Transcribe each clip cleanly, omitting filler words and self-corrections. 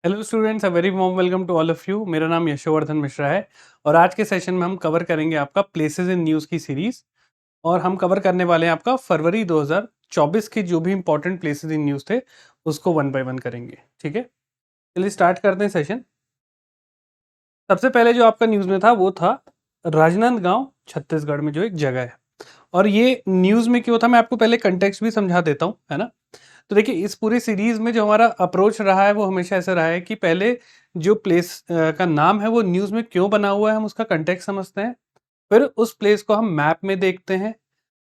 Hello students, a very warm welcome to all of you. मेरा नाम यशोवर्धन मिश्रा है और आज के सेशन में हम कवर करेंगे आपका प्लेसेस इन न्यूज़ की सीरीज। और हम कवर करने वाले हैं आपका फरवरी 2024 के जो भी इंपॉर्टेंट प्लेसेस इन न्यूज़ थे उसको वन बाय वन करेंगे। ठीक है, चलिए स्टार्ट करते हैं सेशन। सबसे पहले जो आपका न्यूज़ में था वो था राजनांदगांव छत्तीसगढ़ में जो एक जगह है। और ये न्यूज़ में क्यों था मैं आपको पहले कंटेक्स्ट भी समझा देता हूँ, है ना। तो देखिए, इस पूरी सीरीज में जो हमारा अप्रोच रहा है वो हमेशा ऐसा रहा है कि पहले जो प्लेस का नाम है वो न्यूज़ में क्यों बना हुआ है हम उसका कंटेक्स्ट समझते हैं। फिर उस प्लेस को हम मैप में देखते हैं।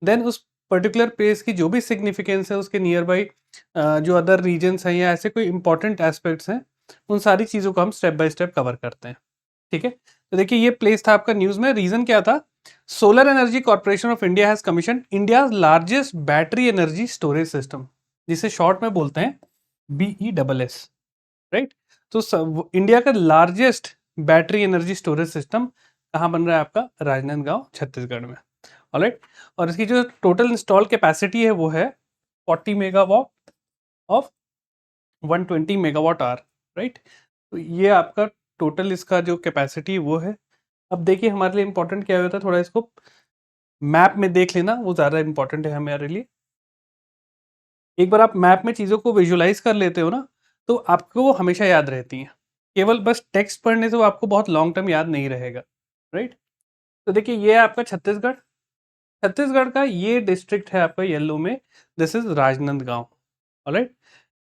देन उस पर्टिकुलर प्लेस की जो भी सिग्निफिकेंस है उसके नियर बाई जो अदर रीजन्स हैं या ऐसे कोई इंपॉर्टेंट एस्पेक्ट्स हैं, उन सारी चीज़ों को हम स्टेप बाय स्टेप कवर करते हैं। ठीक है, तो देखिए ये प्लेस था आपका न्यूज़ में। रीज़न क्या था? Solar energy corporation of India has commission India largest battery energy storage system, जिसे शॉर्ट में बोलते हैं BESS, राइट। तो इंडिया का largest battery energy storage system कहाँ बन रहा है? आपका राजनांदगांव छत्तीसगढ़ में। ऑलराइट, और इसकी जो टोटल इंस्टॉल कैपेसिटी है वो है 40 megawatt of 120 megawatt hour, right. तो ये आपका टोटल इसका जो कैपेसिटी वो है। अब देखिए हमारे लिए इंपॉर्टेंट क्या होता है, थोड़ा इसको मैप में देख लेना वो ज़्यादा इंपॉर्टेंट है हमारे लिए। एक बार आप मैप में चीज़ों को विजुलाइज कर लेते हो ना, तो आपको वो हमेशा याद रहती हैं। केवल बस टेक्स्ट पढ़ने से वो आपको बहुत लॉन्ग टर्म याद नहीं रहेगा, राइट। तो देखिए ये है आपका छत्तीसगढ़। छत्तीसगढ़ का ये डिस्ट्रिक्ट है आपका येलो में, दिस इज राजनांदगांव। ऑलराइट,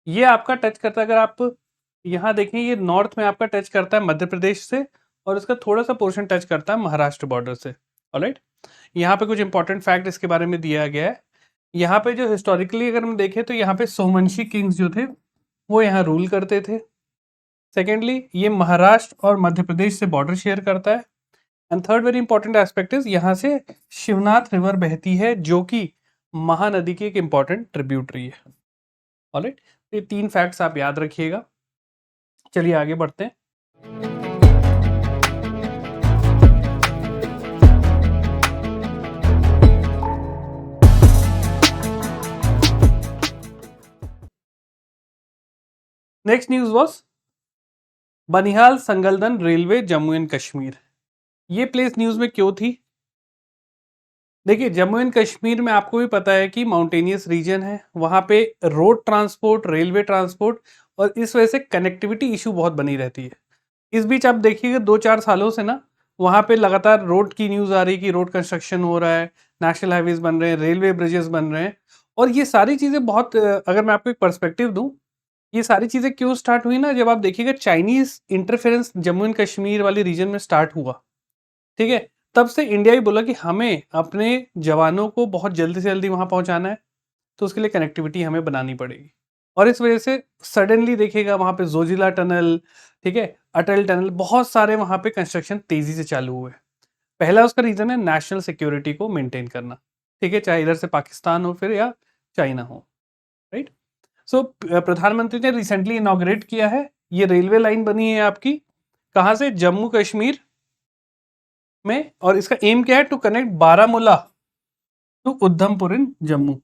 ये आपका टच करता है, अगर आप यहाँ देखें ये नॉर्थ में आपका टच करता है मध्य प्रदेश से, और इसका थोड़ा सा पोर्शन टच करता है महाराष्ट्र बॉर्डर से। ऑलराइट, यहाँ पे कुछ इंपॉर्टेंट फैक्ट इसके बारे में दिया गया है। यहाँ पे जो हिस्टोरिकली अगर हम देखें तो यहाँ पे सोमवंशी किंग्स जो थे वो यहाँ रूल करते थे। सेकेंडली, ये महाराष्ट्र और मध्य प्रदेश से बॉर्डर शेयर करता है। And third very important aspect is यहाँ से शिवनाथ रिवर बहती है जो कि महानदी की एक इंपॉर्टेंट ट्रिब्यूटरी है। ऑलराइट, ये तीन फैक्ट्स आप याद रखिएगा। चलिए आगे बढ़ते हैं। Next news was Banihal Sangaldan railway Jammu and Kashmir. ये प्लेस न्यूज में क्यों थी? देखिए, जम्मू एंड कश्मीर में आपको भी पता है कि माउंटेनियस रीजन है, वहाँ पे रोड ट्रांसपोर्ट, रेलवे ट्रांसपोर्ट, और इस वजह से कनेक्टिविटी इशू बहुत बनी रहती है। इस बीच आप देखिएगा 2-4 सालों से ना वहाँ पे लगातार रोड की न्यूज़ आ रही है कि रोड कंस्ट्रक्शन हो रहा है, नेशनल हाईवेज बन रहे हैं, रेलवे ब्रिजेस बन रहे हैं। और ये सारी चीज़ें बहुत अगर मैं आपको एक पर्सपेक्टिव दूँ, ये सारी चीज़ें क्यों स्टार्ट हुई ना, जब आप देखिएगा Chinese interference Jammu and Kashmir वाले रीजन में स्टार्ट हुआ। ठीक है, तब से इंडिया ही बोला कि हमें अपने जवानों को बहुत जल्दी से जल्दी वहां पहुंचाना है, तो उसके लिए कनेक्टिविटी हमें बनानी पड़ेगी। और इस वजह से सडनली देखिएगा वहां पे जोजिला टनल, ठीक है, अटल टनल, बहुत सारे वहां पे कंस्ट्रक्शन तेजी से चालू हुए। पहला उसका रीजन है नेशनल सिक्योरिटी को मेंटेन करना। ठीक है, चाहे इधर से पाकिस्तान हो फिर या चाइना हो, राइट। सो प्रधानमंत्री ने रिसेंटली इनॉग्रेट किया है, ये रेलवे लाइन बनी है आपकी, कहाँ से? जम्मू कश्मीर में। और इसका एम क्या है? To connect Baramulla to Udhampur in Jammu.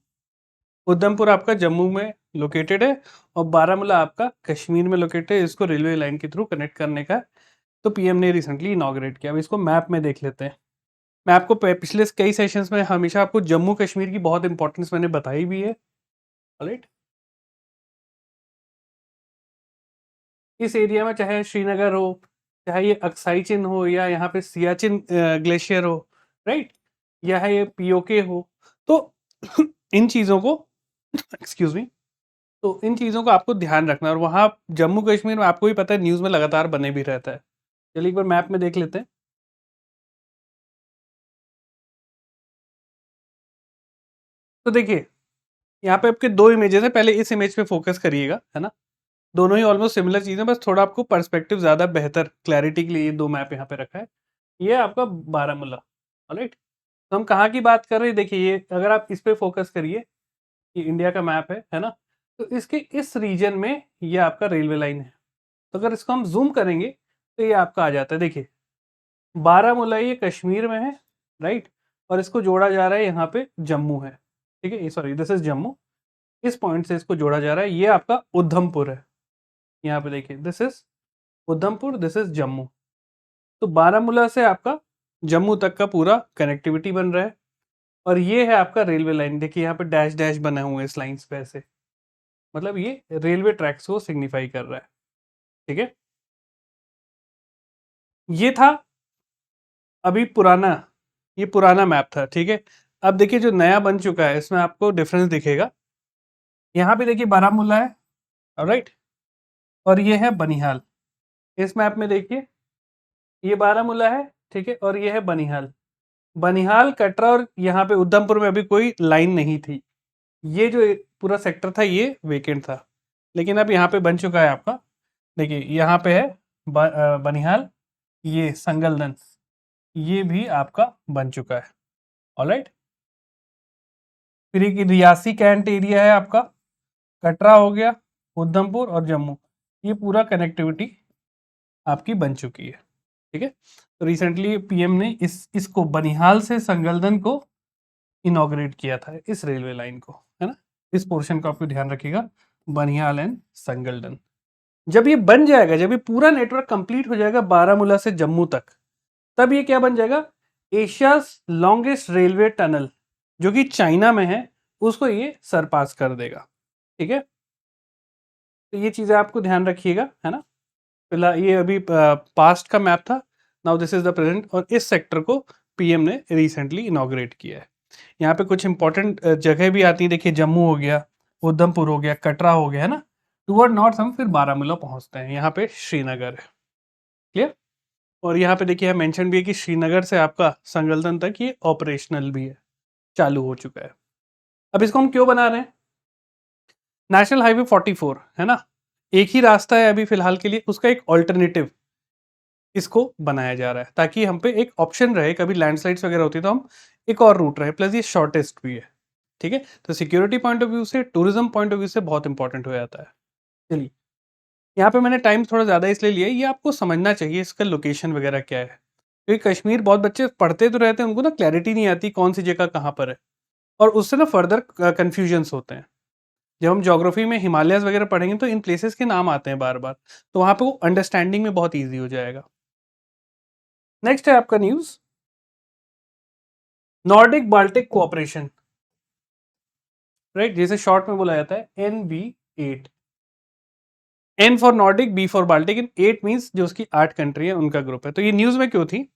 Udhampur आपका जम्मू में लोकेटेड है और बारामूला आपका कश्मीर में लोकेटेड है। इसको रेलवे लाइन के थ्रू कनेक्ट करने का तो पीएम ने रिसेंटली इनॉग्रेट किया। अब इसको मैप में देख लेते हैं। मैं आपको पिछले कई सेशंस में हमेशा आपको जम्मू कश्मीर की बहुत इंपॉर्टेंस मैंने बताई भी है। राइट, इस एरिया में चाहे श्रीनगर हो, चाहे ये अक्साई चिन हो, या यहाँ पे सियाचिन ग्लेशियर हो, राइट, या है ये पीओके हो, तो इन चीज़ों को एक्सक्यूज मी, तो इन चीज़ों को आपको ध्यान रखना है। और वहाँ जम्मू कश्मीर में आपको भी पता है न्यूज़ में लगातार बने भी रहता है। चलिए एक बार मैप में देख लेते हैं। तो देखिए यहाँ पे आपके दो इमेजेस है, पहले इस इमेज पे फोकस करिएगा, है ना। दोनों ही ऑलमोस्ट सिमिलर चीज़ें, बस थोड़ा आपको पर्सपेक्टिव ज़्यादा बेहतर क्लैरिटी के लिए ये दो मैप यहाँ पे रखा है। ये है आपका बारामूला। राइट, तो हम कहाँ की बात कर रहे हैं? देखिए ये अगर आप इस पे फोकस करिए, ये इंडिया का मैप है ना। तो इसके इस रीजन में ये आपका रेलवे लाइन है। तो अगर इसको हम जूम करेंगे तो ये आपका आ जाता है। देखिए बारामूला ये कश्मीर में है, राइट, और इसको जोड़ा जा रहा है यहाँ पे जम्मू है। ठीक है, सॉरी दिस इज जम्मू। इस पॉइंट से इसको जोड़ा जा रहा है, ये आपका उधमपुर है। यहाँ पे देखिए this is Udhampur, this is Jammu. तो बारामूला से आपका जम्मू तक का पूरा कनेक्टिविटी बन रहा है। और ये है आपका रेलवे लाइन, देखिए यहाँ पे डैश डैश बने हुए हैं इस लाइंस पे ऐसे, मतलब ये रेलवे ट्रैक्स को सिग्निफाई कर रहा है। ठीक है, ये था अभी पुराना, ये पुराना मैप था। ठीक है, अब देखिए जो नया बन चुका है इसमें आपको डिफरेंस दिखेगा। यहाँ पे देखिए बारामूला है, ऑलराइट, और ये है बनिहाल। इस मैप में देखिए ये बारामूला है, ठीक है, और ये है बनिहाल। बनिहाल, कटरा और यहाँ पे उधमपुर में अभी कोई लाइन नहीं थी। ये जो पूरा सेक्टर था ये वेकेंट था, लेकिन अब यहाँ पे बन चुका है आपका। देखिए यहाँ पे है बनिहाल, ये संगलदन, ये भी आपका बन चुका है। ऑलराइट, फिर एक रियासी कैंट एरिया है आपका, कटरा हो गया, उधमपुर और जम्मू, ये पूरा कनेक्टिविटी आपकी बन चुकी है। ठीक है, तो रिसेंटली पीएम ने इसको बनिहाल से संगलदन को इनॉग्रेट किया था, इस रेलवे लाइन को, है ना। इस पोर्शन को आपको ध्यान रखिएगा, बनिहाल एंड संगलदन। जब ये बन जाएगा, जब ये पूरा नेटवर्क कंप्लीट हो जाएगा बारामूला से जम्मू तक, तब ये क्या बन जाएगा, एशियाज लॉन्गेस्ट रेलवे टनल, जो कि चाइना में है, उसको ये सरपास कर देगा। ठीक है, तो ये चीजें आपको ध्यान रखिएगा, है ना। फिलहाल ये अभी पास्ट का मैप था, now this is the present, और इस सेक्टर को पीएम ने रिसेंटली इनॉग्रेट किया है। यहाँ पे कुछ इंपॉर्टेंट जगह भी आती है, देखिए जम्मू हो गया, उधमपुर हो गया, कटरा हो गया, है ना। टूवर्ड नॉर्थ हम फिर बारामूला पहुंचते हैं, यहाँ पे श्रीनगर है। क्लियर, और यहाँ पे देखिए मेंशन भी है कि श्रीनगर से आपका संगलदन तक ये ऑपरेशनल भी है, चालू हो चुका है। अब इसको हम क्यों बना रहे हैं, नेशनल हाईवे 44 है ना, एक ही रास्ता है अभी फिलहाल के लिए, उसका एक ऑल्टरनेटिव इसको बनाया जा रहा है, ताकि हम पे एक ऑप्शन रहे, कभी लैंडस्लाइड्स वगैरह होती है तो हम एक और रूट रहे, प्लस ये शॉर्टेस्ट भी है। ठीक है, तो सिक्योरिटी पॉइंट ऑफ व्यू से, टूरिज्म पॉइंट ऑफ व्यू से बहुत इंपॉर्टेंट हो जाता है। चलिए, यहाँ पे मैंने टाइम थोड़ा ज़्यादा इसलिए लिया, ये आपको समझना चाहिए इसका लोकेशन वगैरह क्या है, क्योंकि कश्मीर बहुत बच्चे पढ़ते तो रहते हैं, उनको ना क्लैरिटी नहीं आती कौन सी जगह कहाँ पर है, और उससे ना फर्दर कन्फ्यूजन्स होते हैं। जब हम ज्योग्राफी में हिमालयस वगैरह पढ़ेंगे तो इन प्लेसेस के नाम आते हैं बार बार, तो वहाँ पे वो अंडरस्टैंडिंग में बहुत ईजी हो जाएगा। नेक्स्ट है आपका news, Nordic Baltic cooperation, right, जिसे शॉर्ट में बोला जाता है NB8। N for Nordic, B for Baltic, in 8 means जो उसकी 8 कंट्री है उनका ग्रुप है। तो ये न्यूज़ में क्यों थी,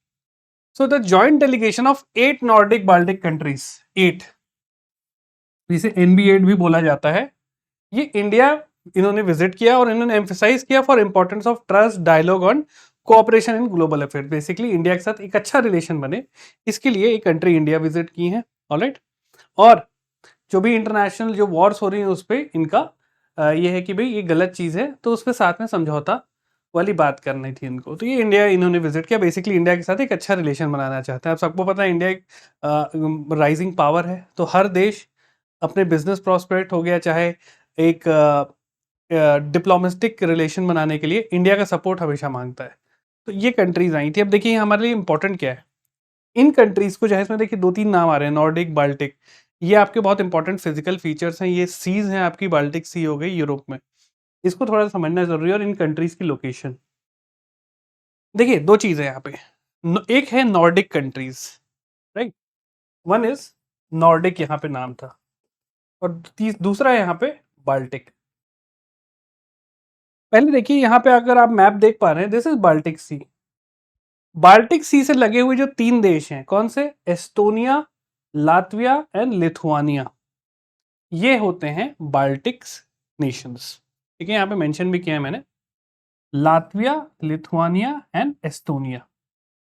so the joint delegation of 8 Nordic Baltic countries, 8, जिसे NB8 भी बोला जाता है, ये इंडिया इन्होंने विजिट किया और इन्होंने एम्फेसाइज किया for importance of trust, dialogue on cooperation in global affair. Basically India के साथ एक अच्छा रिलेशन बने, इसके लिए एक कंट्री इंडिया विजिट की है। ऑलराइट, और जो भी इंटरनेशनल जो वॉर्स हो रही है उस पर इनका ये है कि भाई ये गलत चीज़ है, तो उस पर साथ में समझौता वाली बात करनी थी इनको, तो ये इंडिया इन्होंने विजिट किया। बेसिकली इंडिया के साथ एक अच्छा रिलेशन बनाना चाहते हैं। आप सबको पता है इंडिया एक राइजिंग पावर है, तो हर देश अपने बिजनेस प्रॉस्पेरेट हो गया, चाहे एक डिप्लोमेटिक रिलेशन बनाने के लिए इंडिया का सपोर्ट हमेशा मांगता है। तो ये कंट्रीज आई थी। अब देखिए हमारे लिए इंपॉर्टेंट क्या है, इन कंट्रीज को, चाहे इसमें देखिए 2-3 नाम आ रहे हैं, नॉर्डिक, बाल्टिक, ये आपके बहुत इंपॉर्टेंट फिजिकल फीचर्स हैं। ये सीज हैं आपकी, बाल्टिक सी हो गई यूरोप में, इसको थोड़ा समझना जरूरी है। और इन कंट्रीज की लोकेशन देखिए, दो चीजें यहाँ पे, एक है Nordic countries, right, one is Nordic, यहाँ पे नाम था, और दूसरा है यहाँ पे बाल्टिक। पहले देखिए यहाँ पे अगर आप मैप देख पा रहे हैं, this is Baltic Sea. Baltic Sea से लगे हुए जो 3 देश हैं, कौन से, एस्टोनिया, लातविया एंड लिथुआनिया, ये होते हैं बाल्टिक्स नेशंस। ठीक है, यहाँ पे मेंशन भी किया है मैंने, लातविया, लिथुआनिया एंड एस्टोनिया,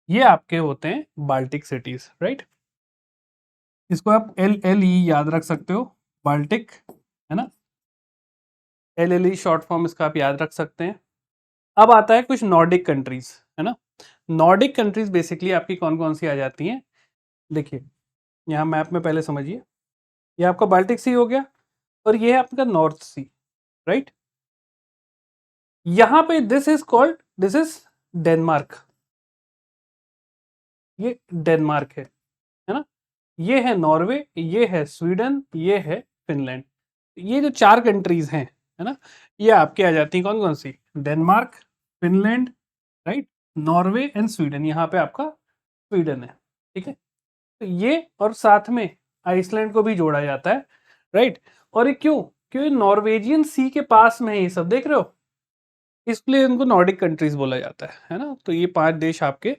ये आपके होते हैं बाल्टिक सिटीज, राइट। इसको आप LLE याद रख सकते हो, बाल्टिक, है ना, LLE शॉर्ट फॉर्म इसका आप याद रख सकते हैं। अब आता है कुछ नॉर्डिक कंट्रीज, है ना। नॉर्डिक कंट्रीज बेसिकली आपकी कौन कौन सी आ जाती हैं, देखिए यहाँ मैप में पहले समझिए, ये आपका बाल्टिक सी हो गया, और ये है आपका नॉर्थ सी, राइट। यहाँ पे this is called, this is Denmark, ये डेनमार्क है ना। ये है नॉर्वे, ये है स्वीडन, ये है फिनलैंड। ये जो 4 कंट्रीज हैं, है ना। ये आपके आ जाती है कौन कौन सी, Denmark, Finland, right, Norway and Sweden. यहाँ पे आपका स्वीडन है, ठीक है। तो ये और साथ में आइसलैंड को भी जोड़ा जाता है, राइट। और ये क्यों, क्यों ये नॉर्वेजियन सी के पास में है, ये सब देख रहे हो, इसलिए इनको नॉर्डिक कंट्रीज बोला जाता है ना। तो ये 5 देश आपके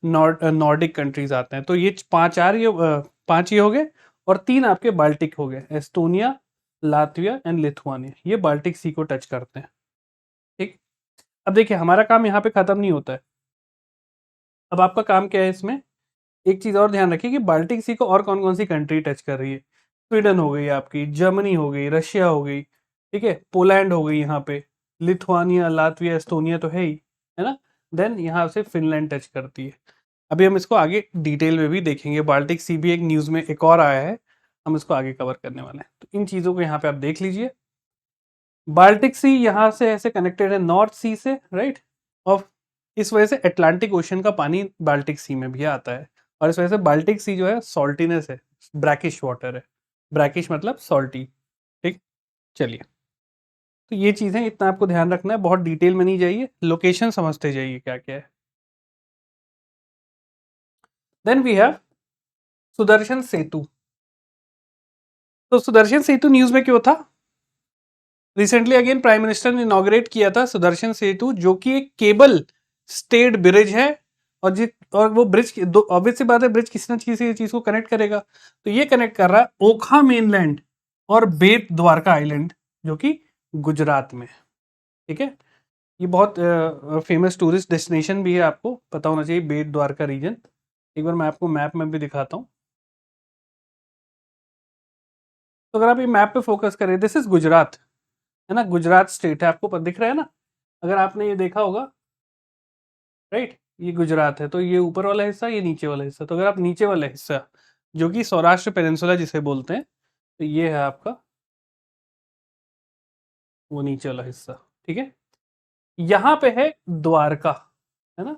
नॉर्डिक कंट्रीज आते हैं। तो ये 5 ये हो गए, और 3 आपके बाल्टिक हो गए, एस्टोनिया, लातविया एंड लिथुआनिया, ये बाल्टिक सी को टच करते हैं, ठीक। अब देखिए हमारा काम यहाँ पे खत्म नहीं होता है, अब आपका काम क्या है इसमें, एक चीज और ध्यान रखिए कि बाल्टिक सी को और कौन कौन सी कंट्री टच कर रही है। स्वीडन हो गई आपकी, जर्मनी हो गई, रशिया हो गई, ठीक है, पोलैंड हो गई यहाँ पे, लिथुआनिया, लातविया, एस्टोनिया तो है ही, है ना। देन यहाँ से फिनलैंड टच करती है। अभी हम इसको आगे डिटेल में भी देखेंगे, बाल्टिक सी भी एक न्यूज में एक और आया है, हम इसको आगे कवर करने वाले हैं। तो इन चीजों को यहाँ पे आप देख लीजिए। बाल्टिक सी यहाँ से ऐसे कनेक्टेड है नॉर्थ सी से, राइट, और इस वजह से अटलांटिक ओशन का पानी बाल्टिक सी में भी आता है, और इस वजह से बाल्टिक सी जो है सॉल्टीनेस है, ब्रैकिश वाटर है, ब्रैकिश मतलब सॉल्टी, ठीक। चलिए, तो ये चीजें इतना आपको ध्यान रखना है, बहुत डिटेल में नहीं जाइए, लोकेशन समझते जाइए क्या क्या है। देन वी हैव सुदर्शन सेतु। तो सुदर्शन सेतु न्यूज में क्यों था, रिसेंटली अगेन प्राइम मिनिस्टर ने इनॉग्रेट किया था सुदर्शन सेतु, जो कि एक केबल स्टेड ब्रिज है, और वो ब्रिज ऑब्वियस सी बात है, ब्रिज किसी न किसी चीज को कनेक्ट करेगा। तो ये कनेक्ट कर रहा है ओखा मेनलैंड और बेट द्वारका आइलैंड, जो कि गुजरात में, ठीक है। ये बहुत फेमस टूरिस्ट डेस्टिनेशन भी है, आपको पता होना चाहिए बेट द्वारका रीजन। एक बार मैं आपको मैप में भी दिखाता हूँ। तो अगर आप ये मैप पे फोकस करें, दिस इज गुजरात, है ना, गुजरात स्टेट है, आपको दिख रहा है ना, अगर आपने ये देखा होगा, राइट, ये गुजरात है। तो ये ऊपर वाला हिस्सा, ये नीचे वाला हिस्सा। तो अगर आप नीचे वाला हिस्सा, जो कि सौराष्ट्र पेनिनसुला जिसे बोलते हैं, तो ये है आपका वो नीचे वाला हिस्सा, ठीक है। यहाँ पे है द्वारका, है ना,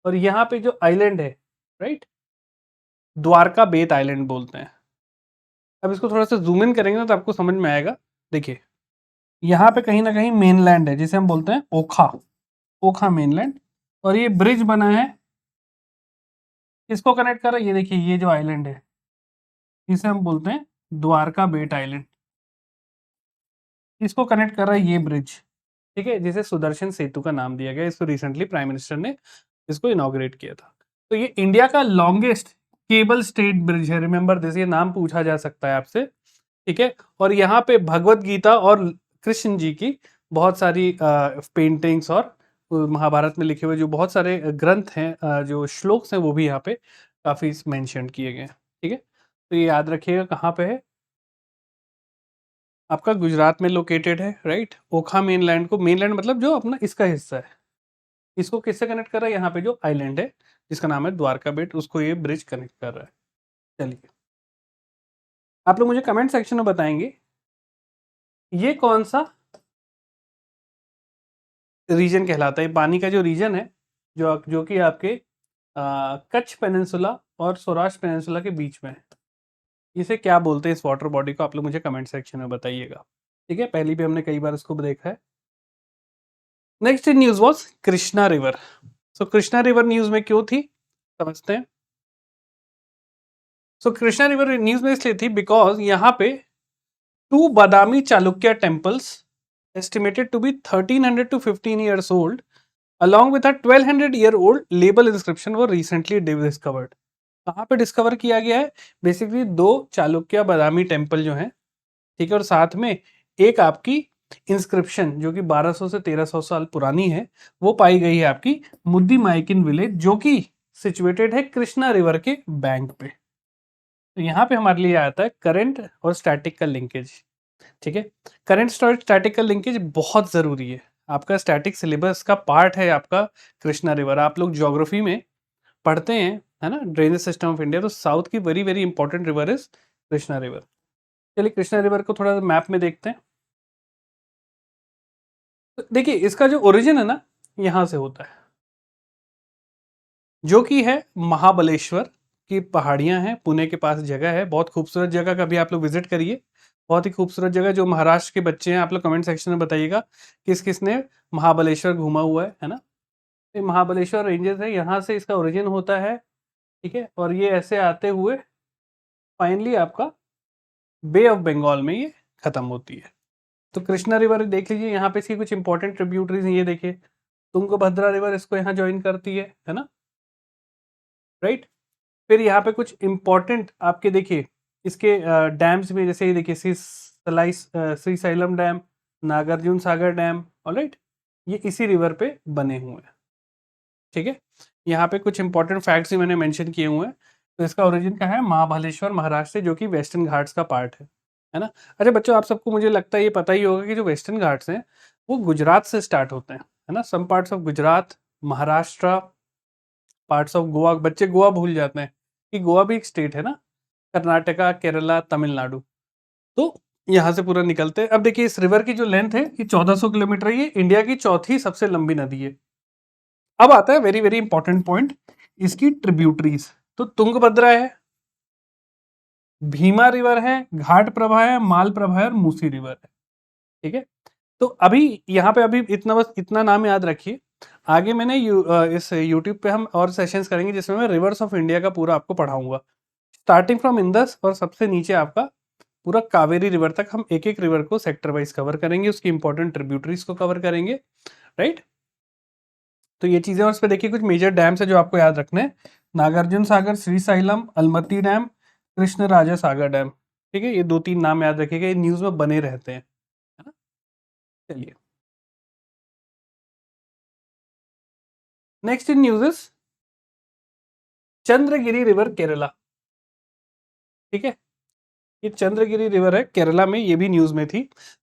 और यहाँ पे जो आइलैंड है, राइट, द्वारका बेत आइलैंड बोलते हैं। अब इसको थोड़ा सा जूम इन करेंगे ना तो आपको समझ में आएगा। देखिए यहाँ पे कहीं ना कहीं मेनलैंड है, जिसे हम बोलते हैं ओखा, ओखा मेनलैंड, और ये ब्रिज बना है, इसको कनेक्ट कर रहा है, ये देखिए ये जो आइलैंड है, इसे हम बोलते हैं द्वारका बेट आइलैंड, इसको कनेक्ट कर रहा है ये ब्रिज, ठीक है, जिसे सुदर्शन सेतु का नाम दिया गया। इसको रिसेंटली प्राइम मिनिस्टर ने इसको इनॉग्रेट किया था। तो ये इंडिया का लॉन्गेस्ट केबल स्टेट ब्रिज है, रिमेंबर दिस, ये नाम पूछा जा सकता है आपसे, ठीक है। और यहाँ पे भगवत गीता और कृष्ण जी की बहुत सारी पेंटिंग्स, और महाभारत में लिखे हुए जो बहुत सारे ग्रंथ हैं, जो श्लोक्स हैं, वो भी यहाँ पे काफी मेंशन किए गए हैं, ठीक है। तो ये याद रखिएगा कहाँ पे है, आपका गुजरात में लोकेटेड है, राइट। ओखा मेनलैंड को, मेनलैंड मतलब जो अपना इसका हिस्सा है, इसको किससे कनेक्ट कर रहा है, यहाँ पे जो आइलैंड है जिसका नाम है द्वारका बेट, उसको ये ब्रिज कनेक्ट कर रहा है। चलिए, आप लोग मुझे कमेंट सेक्शन में बताएंगे ये कौन सा रीजन कहलाता है, पानी का जो रीजन है, जो कि आपके कच्छ पेनिनसुला और सौराष्ट्र पेनिनसुला के बीच में है, इसे क्या बोलते हैं इस वाटर बॉडी को, आप लोग मुझे कमेंट सेक्शन में बताइएगा, ठीक है। पहले भी हमने कई बार इसको देखा है। Next news was Krishna river. So Krishna river news में क्यों थी, समझते हैं। सो कृष्णा रिवर न्यूज में इसलिए थी बिकॉज यहाँ पे 2 Badami Chalukya temples estimated to be 1300 to 15 years old along with a 1200-year-old label inscription were recently discovered। कहाँ पे डिस्कवर किया गया है, बेसिकली 2 चालुक्य बादामी टेम्पल जो हैं, ठीक है, और साथ में एक आपकी इंस्क्रिप्शन जो कि 1200 से 1300 साल पुरानी है, वो पाई गई है आपकी मुद्दी माइकिन विलेज, जो कि सिचुएटेड है कृष्णा रिवर के बैंक पे। तो यहाँ पे हमारे लिए आता है करंट और स्टैटिक का लिंकेज, ठीक है। करंट स्टैटिक का लिंकेज बहुत जरूरी है, आपका स्टैटिक सिलेबस का पार्ट है आपका कृष्णा रिवर। आप लोग ज्योग्राफी में पढ़ते हैं, है ना, ड्रेनेज सिस्टम ऑफ इंडिया, तो साउथ की very very important river is Krishna river. चलिए कृष्णा रिवर को थोड़ा मैप में देखते हैं। तो देखिए इसका जो ओरिजिन है ना, यहाँ से होता है, जो कि है महाबलेश्वर की पहाड़ियां हैं, पुणे के पास जगह है, बहुत खूबसूरत जगह, कभी आप लोग विजिट करिए। बहुत ही खूबसूरत जगह, जो महाराष्ट्र के बच्चे हैं आप लोग कमेंट सेक्शन में बताइएगा किस किसने महाबलेश्वर घूमा हुआ है ना। ये महाबलेश्वर रेंजेस है, यहाँ से इसका ओरिजिन होता है, ठीक है, और ये ऐसे आते हुए फाइनली आपका बे ऑफ बंगाल में ये खत्म होती है। तो कृष्णा रिवर देख लीजिए, यहाँ पे इसकी कुछ इंपॉर्टेंट ट्रिब्यूटरीज हैं, ये देखिए तुंगभद्रा रिवर इसको यहाँ ज्वाइन करती है ना, राइट। फिर यहाँ पे कुछ इंपॉर्टेंट आपके देखिए इसके डैम्स में, जैसे ये देखिए Srisailam dam, Nagarjuna Sagar dam, alright, ये इसी रिवर पे बने हुए हैं, ठीक है। यहाँ पे कुछ इंपॉर्टेंट फैक्ट्स भी मैंने मेंशन किए हुए हैं। तो इसका ओरिजिन क्या है, महाबलेश्वर महाराष्ट्र से, जो कि वेस्टर्न घाट्स का पार्ट है ना। अच्छा बच्चों, आप सबको मुझे लगता है ये पता ही होगा कि जो वेस्टर्न घाट्स हैं वो गुजरात से स्टार्ट होते हैं, है ना। Some parts of Gujarat, Maharashtra, parts of Goa, बच्चे गोवा भूल जाते हैं कि गोवा भी एक स्टेट है ना, कर्नाटका, केरला, तमिलनाडु। तो यहाँ से पूरा निकलते हैं। अब देखिए इस रिवर की जो लेंथ है ये 1400 किलोमीटर, ये इंडिया की चौथी सबसे लंबी नदी है। अब आता है वेरी वेरी इंपॉर्टेंट पॉइंट, इसकी ट्रिब्यूटरीज। तो तुंगभद्रा है, भीमा रिवर है, घाट प्रभा है, माल प्रभा है और मूसी रिवर है, ठीक है। तो अभी यहाँ पे अभी इतना, बस इतना नाम याद रखिए। आगे मैंने इस यूट्यूब पे हम और सेशंस करेंगे जिसमें मैं रिवर्स ऑफ इंडिया का पूरा आपको पढ़ाऊंगा, स्टार्टिंग फ्रॉम इंदस और सबसे नीचे आपका पूरा कावेरी रिवर तक। हम एक एक रिवर को सेक्टर वाइज कवर करेंगे, उसकी इंपॉर्टेंट ट्रिब्यूटरीज को कवर करेंगे, राइट। तो ये चीजें, और उस पर देखिए कुछ मेजर डैम्स है जो आपको याद रखने हैं, नागार्जुन सागर, श्रीशैलम, अलमती डैम, कृष्ण राजा सागर डैम, ठीक है। ये 2-3 नाम याद रखिएगा, ये न्यूज में बने रहते हैं, है ना। चलिए next in news is Chandragiri river Kerala, ठीक है। ये चंद्रगिरी रिवर है केरला में, ये भी न्यूज में थी।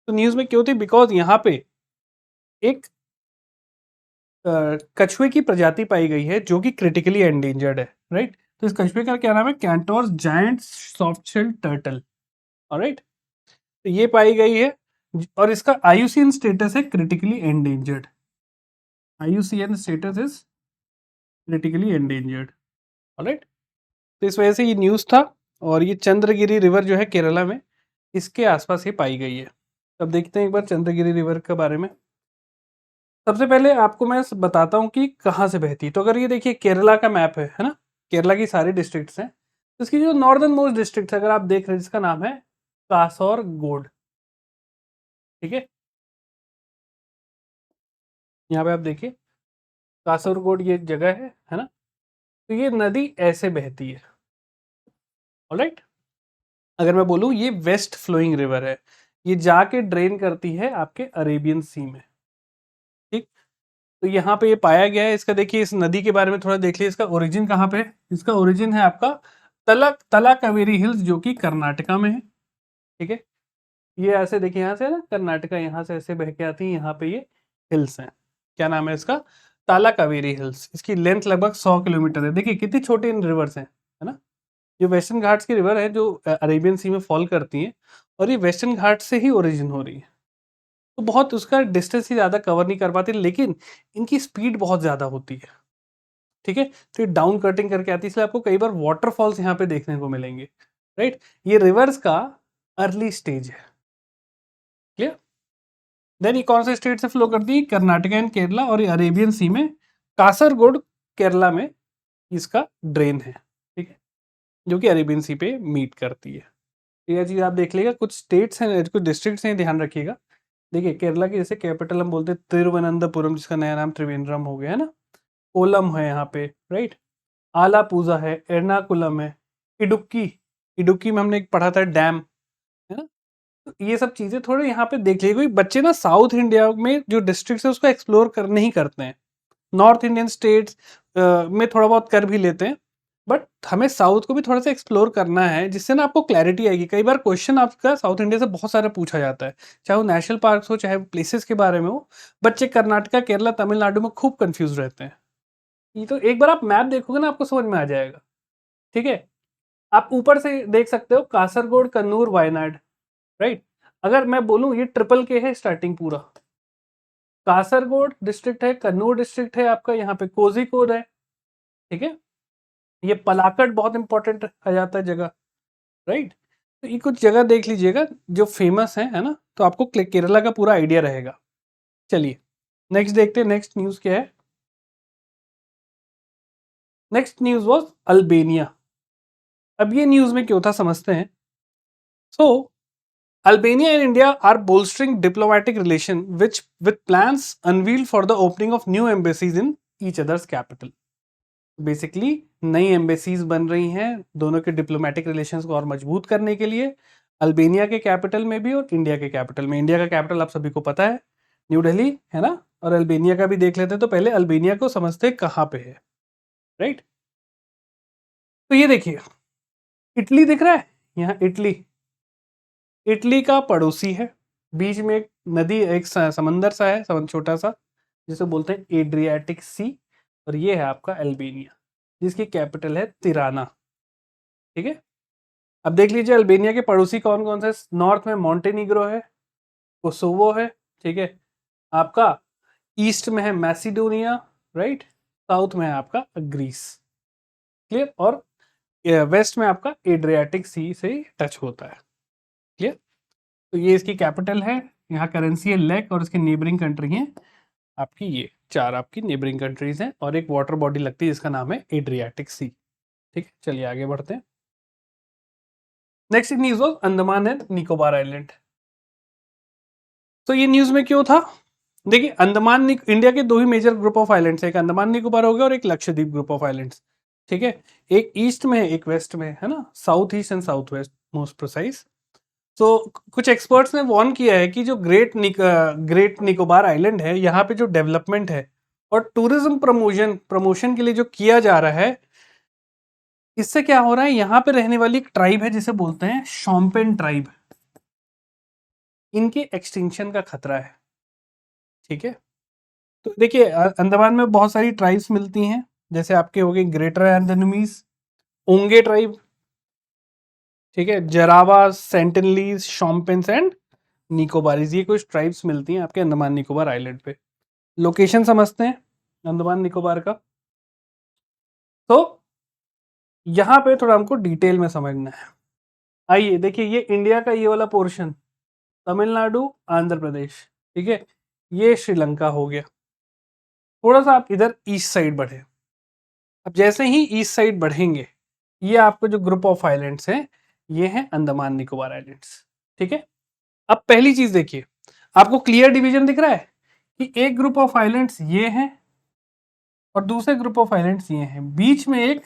तो न्यूज में क्यों थी, बिकॉज यहाँ पे एक कछुए की प्रजाति पाई गई है जो कि क्रिटिकली एंडेंजर्ड है, राइट। तो इस कछुए का क्या नाम है, Centaur giant soft-shelled turtle, alright. तो ये पाई गई है और इसका आईयूसीएन स्टेटस है critically endangered, IUCN status is critically endangered, alright. तो इस वजह से ये न्यूज था। और ये चंद्रगिरी रिवर जो है केरला में, इसके आसपास ये पाई गई है। अब देखते हैं एक बार चंद्रगिरी रिवर के बारे में। सबसे पहले आपको मैं बताता हूँ कि कहाँ से बहती है। तो अगर ये देखिए केरला का मैप है ना, केरला की सारी डिस्ट्रिक्ट्स हैं, तो इसकी जो नॉर्दर्न मोस्ट डिस्ट्रिक्ट है अगर आप देख रहे हैं, जिसका नाम है कासरगोड, ठीक है। यहाँ पे आप देखिए कासरगोड ये जगह है ना। तो ये नदी ऐसे बहती है, ऑलराइट। अगर मैं बोलूँ ये वेस्ट फ्लोइंग रिवर है, ये जाके ड्रेन करती है आपके अरेबियन सी में, ठीक। तो यहाँ पे ये पाया गया है। इसका देखिए इस नदी के बारे में थोड़ा देख लीजिए, इसका ओरिजिन कहाँ पे है। इसका ओरिजिन है आपका तला कावेरी हिल्स, जो कि कर्नाटका में है, ठीक है। ये ऐसे देखिए यहाँ से ना कर्नाटका, यहाँ से ऐसे बह के आती है, यहाँ पे ये हिल्स हैं। क्या नाम है इसका, ताला कावेरी हिल्स। इसकी लेंथ लगभग 100 किलोमीटर है। देखिए कितनी छोटी इन रिवर्स हैं, है ना। ये वेस्टर्न घाट्स की रिवर है जो अरेबियन सी में फॉल करती हैं, और ये वेस्टर्न घाट से ही ओरिजिन हो रही है। तो बहुत उसका डिस्टेंस ही ज़्यादा कवर नहीं कर पाती, लेकिन इनकी स्पीड बहुत ज़्यादा होती है, ठीक है। तो ये डाउन कटिंग करके आती है, इसलिए आपको कई बार वाटरफॉल्स यहाँ पे देखने को मिलेंगे, राइट। ये रिवर्स का अर्ली स्टेज है, क्लियर। देन ये कौन से स्टेट से फ्लो करती है, कर्नाटका एंड केरला, और ये अरेबियन सी में कासरगोड केरला में इसका ड्रेन है, ठीक है, जो कि अरेबियन सी पे मीट करती है। यह चीज़ आप देख लीजिएगा, कुछ स्टेट्स हैं, कुछ डिस्ट्रिक्ट्स हैं, ध्यान रखिएगा। देखिए केरला की जैसे कैपिटल हम बोलते हैं तिरुवनंतपुरम, जिसका नया नाम त्रिवेंद्रम हो गया है ना। कोलम है यहाँ पे, राइट। आलापूजा है, एर्नाकुलम है, इडुक्की, इडुक्की में हमने एक पढ़ा था डैम, है ना। तो ये सब चीजें थोड़े यहाँ पे देख लीजिए। बच्चे ना साउथ इंडिया में जो डिस्ट्रिक्ट है उसको एक्सप्लोर कर नहीं करते हैं, नॉर्थ इंडियन स्टेट्स में थोड़ा बहुत कर भी लेते हैं, बट हमें साउथ को भी थोड़ा सा एक्सप्लोर करना है, जिससे ना आपको क्लैरिटी आएगी। कई बार क्वेश्चन आपका साउथ इंडिया से बहुत सारा पूछा जाता है, चाहे वो नेशनल पार्क हो, चाहे प्लेसेस के बारे में हो। बच्चे कर्नाटका, केरला, तमिलनाडु में खूब कंफ्यूज रहते हैं। ये तो एक बार आप मैप देखोगे ना आपको समझ में आ जाएगा, ठीक है। आप ऊपर से देख सकते हो कासरगोड, कन्नूर, वायनाड, राइट। अगर मैं बोलूं ये ट्रिपल के है स्टार्टिंग पूरा, कासरगोड डिस्ट्रिक्ट है, कन्नूर डिस्ट्रिक्ट है आपका, यहाँ पे कोझिकोड है, ठीक है। ये पलाकड़ बहुत इंपॉर्टेंट आ जाता है जगह, राइट। तो ये कुछ जगह देख लीजिएगा जो फेमस है ना, तो आपको केरला का पूरा आइडिया रहेगा। चलिए नेक्स्ट देखते हैं, नेक्स्ट न्यूज़ क्या है। Next news was Albania. अब ये न्यूज़ में क्यों था समझते हैं। सो Albania and India are bolstering diplomatic relation which with plans unveiled for the opening of new embassies in each other's capital. Basically नई एम्बेसीज बन रही हैं दोनों के डिप्लोमेटिक रिलेशंस को और मजबूत करने के लिए, अल्बानिया के कैपिटल में भी और इंडिया के कैपिटल में। इंडिया का कैपिटल आप सभी को पता है न्यू दिल्ली है ना, और अल्बानिया का भी देख लेते हैं। तो पहले अल्बानिया को समझते हैं कहाँ पे है, राइट। तो ये देखिए इटली दिख रहा है, यहाँ इटली, इटली का पड़ोसी है, बीच में एक नदी, एक समंदर सा है, छोटा सा, जिसे बोलते हैं एड्रियाटिक सी। और ये है आपका अल्बानिया, जिसकी कैपिटल है तिराना, ठीक है। अब देख लीजिए अल्बानिया के पड़ोसी कौन कौन से। नॉर्थ में मॉन्टेनिग्रो है, कोसोवो है, ठीक है। आपका ईस्ट में है मैसिडोनिया, राइट। साउथ में है आपका ग्रीस, क्लियर। और वेस्ट में आपका एड्रियाटिक सी से टच होता है, क्लियर। तो ये इसकी कैपिटल है, यहाँ करेंसी है लेक, और इसके नेबरिंग कंट्री हैं आपकी ये चार आपकी नेबरिंग कंट्रीज हैं, और एक वाटर बॉडी लगती है जिसका नाम है एड्रियाटिक सी, ठीक है। चलिए आगे बढ़ते हैं। Next news was Andaman and Nicobar island. तो ये न्यूज में क्यों था, देखिए अंडमान इंडिया के दो ही मेजर ग्रुप ऑफ आइलैंड्स है, एक अंडमान निकोबार हो गया और एक लक्षद्वीप ग्रुप ऑफ आइलैंड्स, ठीक है। एक ईस्ट में है एक वेस्ट में है ना, south east and south west most precise. तो कुछ एक्सपर्ट्स ने वार्न किया है कि जो ग्रेट निकोबार आइलैंड है, यहाँ पे जो डेवलपमेंट है और टूरिज्म प्रमोशन के लिए जो किया जा रहा है, इससे क्या हो रहा है, यहाँ पे रहने वाली एक ट्राइब है जिसे बोलते हैं शॉम्पेन ट्राइब, इनके एक्सटिंक्शन का खतरा है, ठीक है। तो देखिए अंडमान में बहुत सारी ट्राइब्स मिलती हैं, जैसे आपके हो गए ग्रेटर एंडोनिमीज, ओंगे ट्राइब, ठीक है, जरावा, सेंटिनलीज, शॉम्पेन्स एंड निकोबारीज, ये कुछ ट्राइब्स मिलती हैं आपके अंडमान निकोबार आइलैंड पे। लोकेशन समझते हैं अंडमान निकोबार का। तो यहाँ पे थोड़ा हमको डिटेल में समझना है। आइए देखिए, ये इंडिया का ये वाला पोर्शन, तमिलनाडु, आंध्र प्रदेश, ठीक है, ये श्रीलंका हो गया। थोड़ा सा आप इधर ईस्ट साइड बढ़े, अब जैसे ही ईस्ट साइड बढ़ेंगे, ये आपको जो ग्रुप ऑफ आइलैंड्स हैं, ये हैं अंडमान निकोबार आइलैंड्स, ठीक है। अब पहली चीज देखिए, आपको क्लियर डिवीजन दिख रहा है कि एक ग्रुप ऑफ आइलैंड्स ये हैं और दूसरे ग्रुप ऑफ आइलैंड्स ये हैं, बीच में एक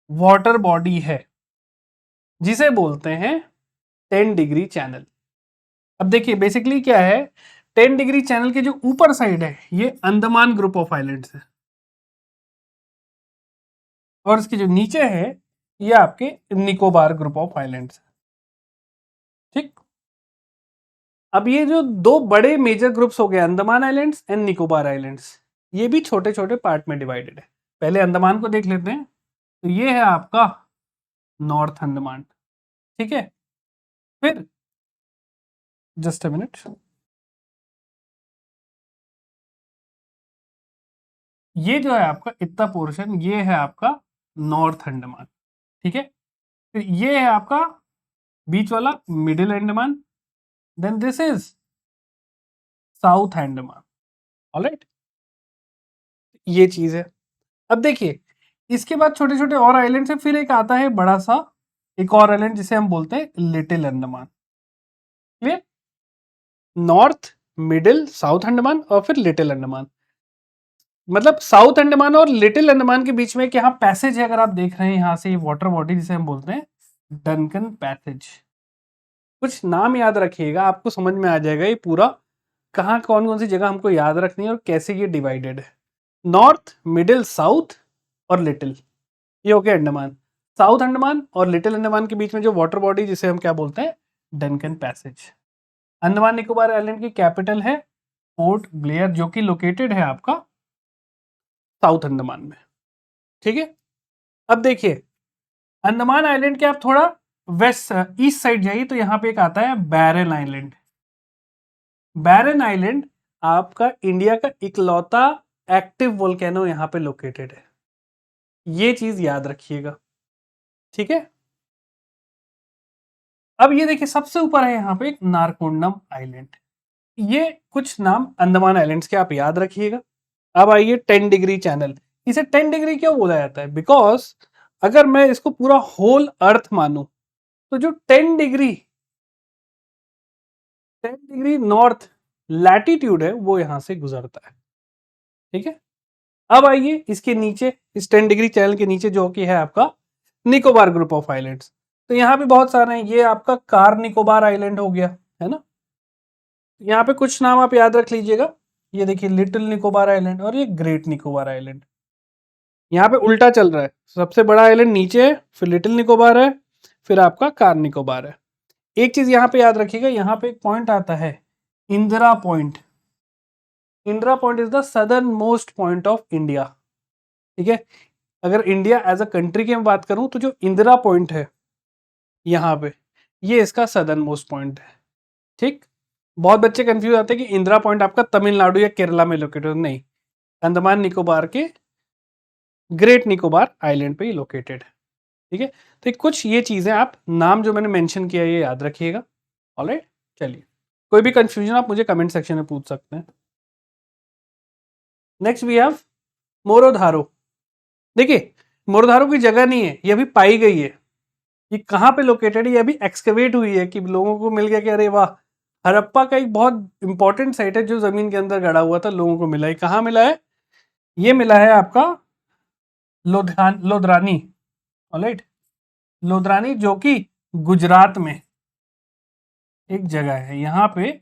वाटर बॉडी है जिसे बोलते हैं 10 डिग्री चैनल। अब देखिए बेसिकली क्या है, 10 डिग्री चैनल के जो ऊपर साइड है ये अंडमान ग्रुप ऑफ आइलैंड्स है, और इसके जो नीचे है ये आपके निकोबार ग्रुप ऑफ आइलैंड्स है, ठीक। अब ये जो दो बड़े मेजर ग्रुप्स हो गए Andaman islands and Nicobar islands, ये भी छोटे छोटे पार्ट में डिवाइडेड है। पहले अंडमान को देख लेते हैं। तो ये है आपका नॉर्थ अंडमान, ठीक है। फिर जस्ट अ मिनट, ये जो है आपका इतना पोर्शन, ये है आपका नॉर्थ अंडमान, ठीक है। फिर ये है आपका बीच वाला middle Andaman, then this is South Andaman, alright. ये चीज है। अब देखिए इसके बाद छोटे छोटे और आइलैंड है, फिर एक आता है बड़ा सा एक और आइलैंड जिसे हम बोलते हैं little Andaman, clear. North, middle, south Andaman और फिर लिटिल अंडमान। मतलब साउथ अंडमान और लिटिल अंडमान के बीच में एक यहाँ पैसेज है, अगर आप देख रहे हैं यहाँ से, ये वाटर बॉडी जिसे हम बोलते हैं डनकन पैसेज। कुछ नाम याद रखिएगा, आपको समझ में आ जाएगा ये पूरा कहाँ कौन कौन सी जगह हमको याद रखनी है और कैसे ये डिवाइडेड है। नॉर्थ, मिडिल, साउथ और लिटिल, ये हो गया अंडमान। साउथ अंडमान और लिटिल अंडमान के बीच में जो वाटर बॉडी जिसे हम क्या बोलते हैं, Duncan passage. Andaman Nicobar island की कैपिटल है पोर्ट ब्लेयर, जो कि लोकेटेड है आपका साउथ अंडमान में, ठीक है। अब देखिए अंडमान आइलैंड के आप थोड़ा वेस्ट ईस्ट साइड जाइए तो यहाँ पे एक आता है बैरन आइलैंड। बैरन आइलैंड आपका इंडिया का इकलौता एक्टिव वोल्केनो यहाँ पे लोकेटेड है, ये चीज याद रखिएगा, ठीक है। अब ये देखिए सबसे ऊपर है यहाँ पे एक नारकोंडम आइलैंड। ये कुछ नाम अंडमान आइलैंड्स के आप याद रखिएगा। अब आइए 10 डिग्री चैनल। इसे 10 डिग्री क्यों बोला जाता है? बिकॉज अगर मैं इसको पूरा होल अर्थ मानूं तो जो 10 डिग्री नॉर्थ लैटिट्यूड है वो यहां से गुजरता है। ठीक है। अब आइए इसके नीचे, इस 10 डिग्री चैनल के नीचे जो कि है आपका निकोबार ग्रुप ऑफ आइलैंड्स। तो यहाँ पे बहुत सारे हैं। ये आपका कार निकोबार आइलैंड हो गया, है ना। यहाँ पे कुछ नाम आप याद रख लीजिएगा। ये देखिए लिटिल निकोबार आइलैंड और ये ग्रेट निकोबार आइलैंड। यहाँ पे उल्टा चल रहा है, सबसे बड़ा आइलैंड नीचे है, फिर लिटिल निकोबार है, फिर आपका कार निकोबार है। एक चीज यहाँ पे याद रखिएगा, यहाँ पे एक पॉइंट आता है Indira point. Indira point is the southern most point of India. ठीक है। अगर इंडिया एज अ कंट्री की मैं बात करूं तो जो इंदिरा पॉइंट है यहाँ पे, ये इसका सदर्न मोस्ट पॉइंट है। ठीक। बहुत बच्चे कंफ्यूज आते हैं कि इंदिरा पॉइंट आपका तमिलनाडु या केरला में लोकेटेड, नहीं, अंडमान निकोबार के ग्रेट निकोबार आइलैंड पे ही लोकेटेड है। ठीक है। तो कुछ ये चीजें आप नाम जो मैंने मेंशन किया ये याद रखिएगा। ऑलराइट, चलिए, कोई भी कंफ्यूजन आप मुझे कमेंट सेक्शन में पूछ सकते हैं। Next we have Morodharo. देखिए मोरोधारो की जगह नहीं है, ये अभी पाई गई है। ये कहाँ पे लोकेटेड है? ये अभी एक्सकवेट हुई है कि लोगों को मिल गया कि अरे वाह, हड़प्पा का एक बहुत इंपॉर्टेंट साइट है जो जमीन के अंदर गड़ा हुआ था, लोगों को मिला है। कहाँ मिला है? ये मिला है आपका लोधरानी। ऑलराइट, लोधरानी जो कि गुजरात में एक जगह है। यहाँ पे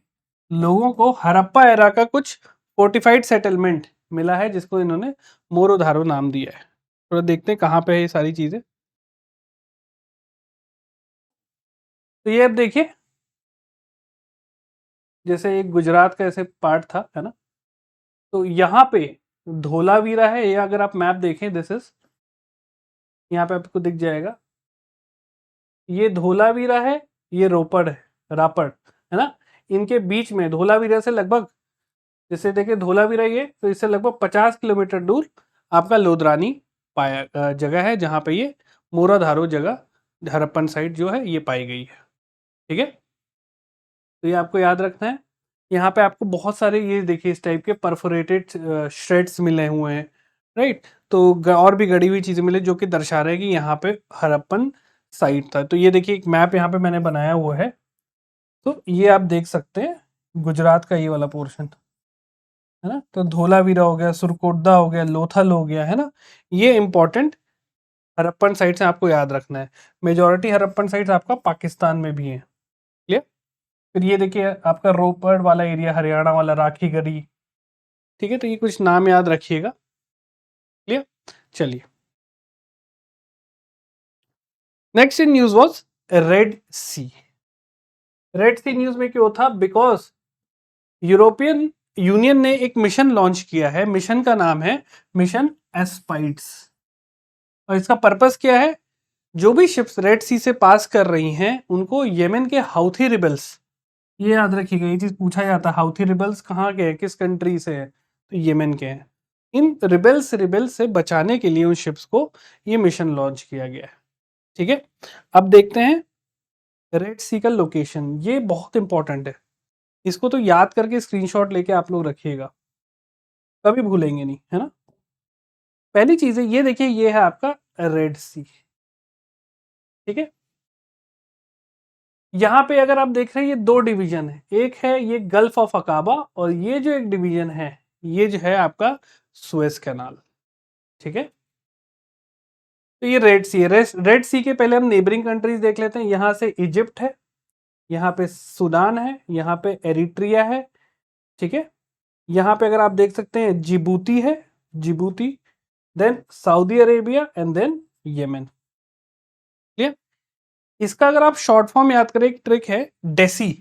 लोगों को हड़प्पा एरा का कुछ फोर्टिफाइड सेटलमेंट मिला है जिसको इन्होंने मोरोधारो नाम दिया है। थोड़ा देखते हैं कहाँ पे है ये सारी चीजें। तो ये अब देखिए, जैसे एक गुजरात का ऐसे पार्ट था, है ना। तो यहाँ पे धोलावीरा है, ये अगर आप मैप देखें, दिस इज, यहाँ पे आपको दिख जाएगा, ये धोलावीरा है, ये रोपड़ है, रापड़, है ना। इनके बीच में धोलावीरा से लगभग, जैसे देखिए धोलावीरा ये, तो इससे लगभग 50 किलोमीटर दूर आपका लोधरानी पाया जगह है जहाँ पे ये मोराधारो जगह हड़प्पन साइट जो है ये पाई गई है। ठीक है। तो ये आपको याद रखना है। यहाँ पे आपको बहुत सारे ये देखिए इस टाइप के परफोरेटेड श्रेड्स मिले हुए हैं, राइट। तो और भी गड़ी हुई चीज़ें मिले जो कि दर्शा रहे हैं कि यहाँ पे हड़प्पन साइट था। तो ये देखिए एक मैप यहाँ पे मैंने बनाया हुआ है। तो ये आप देख सकते हैं गुजरात का ये वाला पोर्शन, है ना। तो धोलावीरा हो गया, सुरकोटदा हो गया, लोथल हो गया, है ना। ये इंपॉर्टेंट हड़प्पन साइट्स हैं, आपको याद रखना है। मेजॉरिटी हड़प्पन साइट्स आपका पाकिस्तान में भी है। क्लियर। फिर ये देखिए आपका रोपड़ वाला एरिया, हरियाणा वाला, राखी गढ़ी। ठीक है। तो ये कुछ नाम याद रखिएगा। क्लियर। चलिए, next in news was Red Sea. Red Sea news में क्यों था? बिकॉज यूरोपियन यूनियन ने एक मिशन लॉन्च किया है। मिशन का नाम है मिशन एस्पाइड्स। और इसका पर्पस क्या है? जो भी शिप्स रेड सी से पास कर रही हैं उनको येमेन के हाउथी रिबल्स, ये याद रखिएगा, ये चीज पूछा जाता है, हाउथी रिबल्स कहाँ के हैं, किस कंट्री से है? तो येमेन के हैं। इन रिबल्स से बचाने के लिए उन शिप्स को ये मिशन लॉन्च किया गया है। ठीक है। अब देखते हैं रेड सी का लोकेशन, ये बहुत इंपॉर्टेंट है। इसको तो याद करके स्क्रीनशॉट लेके आप लोग रखिएगा, कभी भूलेंगे नहीं, है ना। पहली चीज है ये देखिए, ये है आपका रेड सी। ठीक है। यहाँ पे अगर आप देख रहे हैं ये दो डिवीजन है, एक है ये गल्फ ऑफ अकाबा और ये जो एक डिवीजन है ये जो है आपका सुएज कैनाल। ठीक है। तो ये रेड सी है। रेड सी के पहले हम नेबरिंग कंट्रीज देख लेते हैं। यहाँ से इजिप्ट है, यहाँ पे सूडान है, यहाँ पे एरिट्रिया है। ठीक है। यहाँ पे अगर आप देख सकते हैं जिबूती है, Djibouti, then Saudi Arabia and then Yemen. Clear. इसका अगर आप शॉर्ट फॉर्म याद करें, एक ट्रिक है DESSEY.